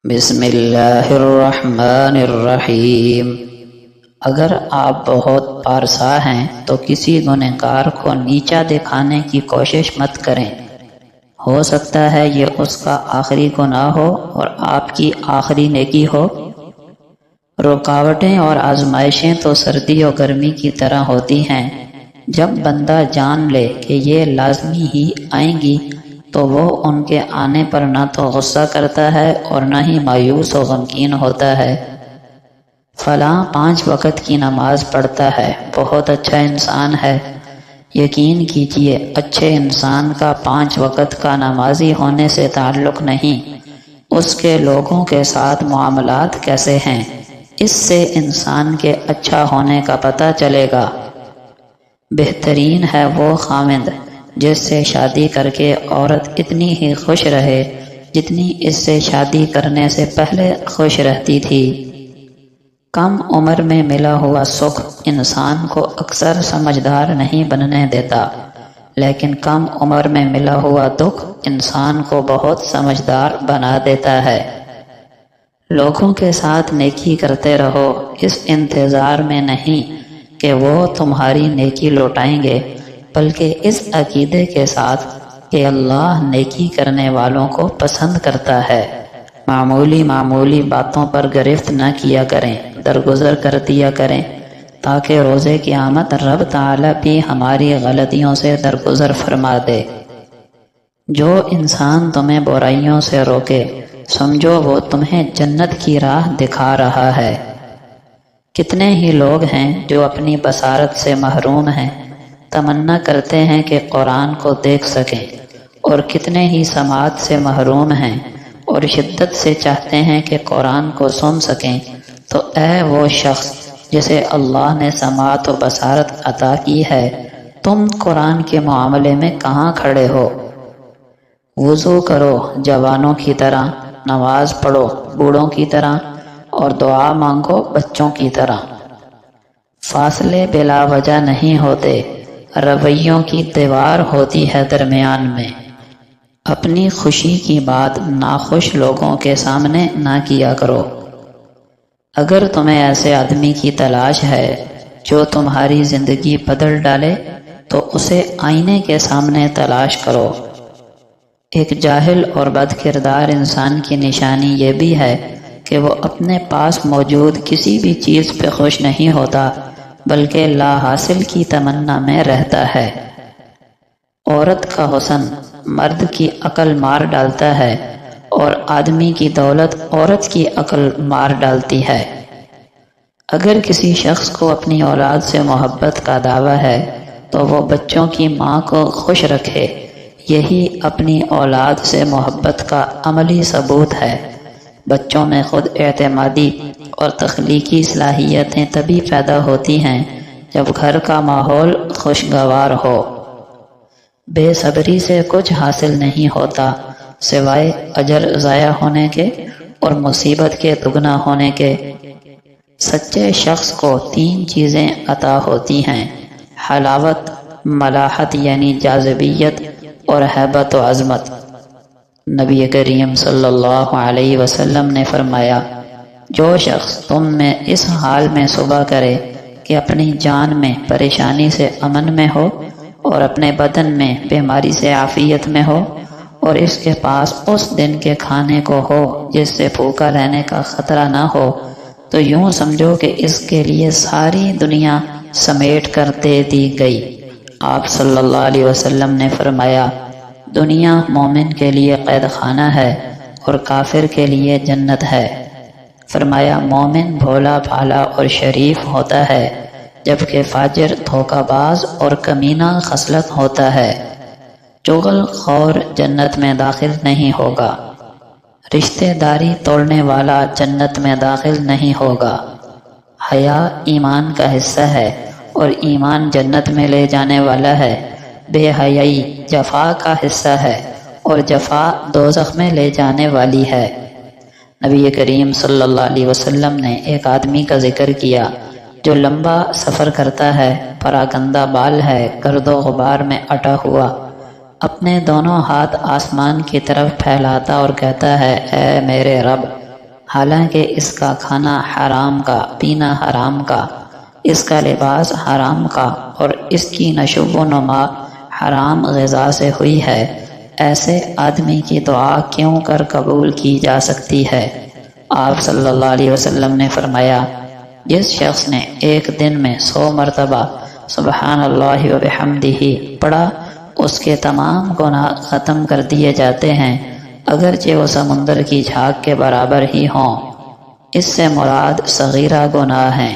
بسم اللہ الرحمن الرحیم۔ اگر آپ بہت پارسا ہیں تو کسی گنہگار کو نیچا دکھانے کی کوشش مت کریں۔ ہو سکتا ہے یہ اس کا آخری گناہ ہو اور آپ کی آخری نیکی ہو۔ رکاوٹیں اور آزمائشیں تو سردی اور گرمی کی طرح ہوتی ہیں۔ جب بندہ جان لے کہ یہ لازمی ہی آئیں گی تو وہ ان کے آنے پر نہ تو غصہ کرتا ہے اور نہ ہی مایوس و غمگین ہوتا ہے۔ فلاں 5 وقت کی نماز پڑھتا ہے، بہت اچھا انسان ہے۔ یقین کیجئے اچھے انسان کا 5 وقت کا نمازی ہونے سے تعلق نہیں، اس کے لوگوں کے ساتھ معاملات کیسے ہیں، اس سے انسان کے اچھا ہونے کا پتہ چلے گا۔ بہترین ہے وہ خاوند جس سے شادی کر کے عورت اتنی ہی خوش رہے جتنی اس سے شادی کرنے سے پہلے خوش رہتی تھی۔ کم عمر میں ملا ہوا سکھ انسان کو اکثر سمجھدار نہیں بننے دیتا، لیکن کم عمر میں ملا ہوا دکھ انسان کو بہت سمجھدار بنا دیتا ہے۔ لوگوں کے ساتھ نیکی کرتے رہو، اس انتظار میں نہیں کہ وہ تمہاری نیکی لوٹائیں گے، بلکہ اس عقیدے کے ساتھ کہ اللہ نیکی کرنے والوں کو پسند کرتا ہے۔ معمولی باتوں پر گرفت نہ کیا کریں، درگزر کر دیا کریں، تاکہ روز قیامت رب تعالیٰ بھی ہماری غلطیوں سے درگزر فرما دے۔ جو انسان تمہیں برائیوں سے روکے، سمجھو وہ تمہیں جنت کی راہ دکھا رہا ہے۔ کتنے ہی لوگ ہیں جو اپنی بصارت سے محروم ہیں، تمنا کرتے ہیں کہ قرآن کو دیکھ سکیں، اور کتنے ہی سماعت سے محروم ہیں اور شدت سے چاہتے ہیں کہ قرآن کو سن سکیں۔ تو اے وہ شخص جسے اللہ نے سماعت و بصارت عطا کی ہے، تم قرآن کے معاملے میں کہاں کھڑے ہو؟ وضو کرو جوانوں کی طرح، نماز پڑھو بوڑھوں کی طرح، اور دعا مانگو بچوں کی طرح۔ فاصلے بلا وجہ نہیں ہوتے، رویوں کی دیوار ہوتی ہے درمیان میں۔ اپنی خوشی کی بات ناخوش لوگوں کے سامنے نہ کیا کرو۔ اگر تمہیں ایسے آدمی کی تلاش ہے جو تمہاری زندگی بدل ڈالے تو اسے آئینے کے سامنے تلاش کرو۔ ایک جاہل اور بد کردار انسان کی نشانی یہ بھی ہے کہ وہ اپنے پاس موجود کسی بھی چیز پہ خوش نہیں ہوتا، بلکہ لا حاصل کی تمنا میں رہتا ہے۔ عورت کا حسن مرد کی عقل مار ڈالتا ہے، اور آدمی کی دولت عورت کی عقل مار ڈالتی ہے۔ اگر کسی شخص کو اپنی اولاد سے محبت کا دعویٰ ہے تو وہ بچوں کی ماں کو خوش رکھے، یہی اپنی اولاد سے محبت کا عملی ثبوت ہے۔ بچوں میں خود اعتمادی اور تخلیقی صلاحیتیں تبھی پیدا ہوتی ہیں جب گھر کا ماحول خوشگوار ہو۔ بے صبری سے کچھ حاصل نہیں ہوتا سوائے اجر ضائع ہونے کے اور مصیبت کے دگنا ہونے کے۔ سچے شخص کو 3 چیزیں عطا ہوتی ہیں: حلاوت، ملاحت یعنی جاذبیت، اور ہیبت و عظمت۔ نبی کریم صلی اللہ علیہ وسلم نے فرمایا، جو شخص تم میں اس حال میں صبح کرے کہ اپنی جان میں پریشانی سے امن میں ہو اور اپنے بدن میں بیماری سے عافیت میں ہو، اور اس کے پاس اس دن کے کھانے کو ہو جس سے بھوکا رہنے کا خطرہ نہ ہو، تو یوں سمجھو کہ اس کے لیے ساری دنیا سمیٹ کر دے دی گئی۔ آپ صلی اللہ علیہ وسلم نے فرمایا، دنیا مومن کے لیے قید خانہ ہے اور کافر کے لیے جنت ہے۔ فرمایا، مومن بھولا بھالا اور شریف ہوتا ہے، جبکہ فاجر دھوکہ باز اور کمینہ خصلت ہوتا ہے۔ چغل خور جنت میں داخل نہیں ہوگا، رشتہ داری توڑنے والا جنت میں داخل نہیں ہوگا۔ حیا ایمان کا حصہ ہے اور ایمان جنت میں لے جانے والا ہے۔ بے حیائی جفا کا حصہ ہے اور جفا دوزخ میں لے جانے والی ہے۔ نبی کریم صلی اللہ علیہ وسلم نے ایک آدمی کا ذکر کیا جو لمبا سفر کرتا ہے، پراگندہ بال ہے، گرد و غبار میں اٹا ہوا، اپنے دونوں ہاتھ آسمان کی طرف پھیلاتا اور کہتا ہے، اے میرے رب، حالانکہ اس کا کھانا حرام کا، پینا حرام کا، اس کا لباس حرام کا اور اس کی نشو و نما حرام غذا سے ہوئی ہے، ایسے آدمی کی دعا کیوں کر قبول کی جا سکتی ہے؟ آپ صلی اللہ علیہ وسلم نے فرمایا، جس شخص نے ایک دن میں 100 مرتبہ سبحان اللہ و بحمدہ پڑھا، اس کے تمام گناہ ختم کر دیے جاتے ہیں، اگرچہ وہ سمندر کی جھاگ کے برابر ہی ہوں۔ اس سے مراد صغیرہ گناہ ہیں۔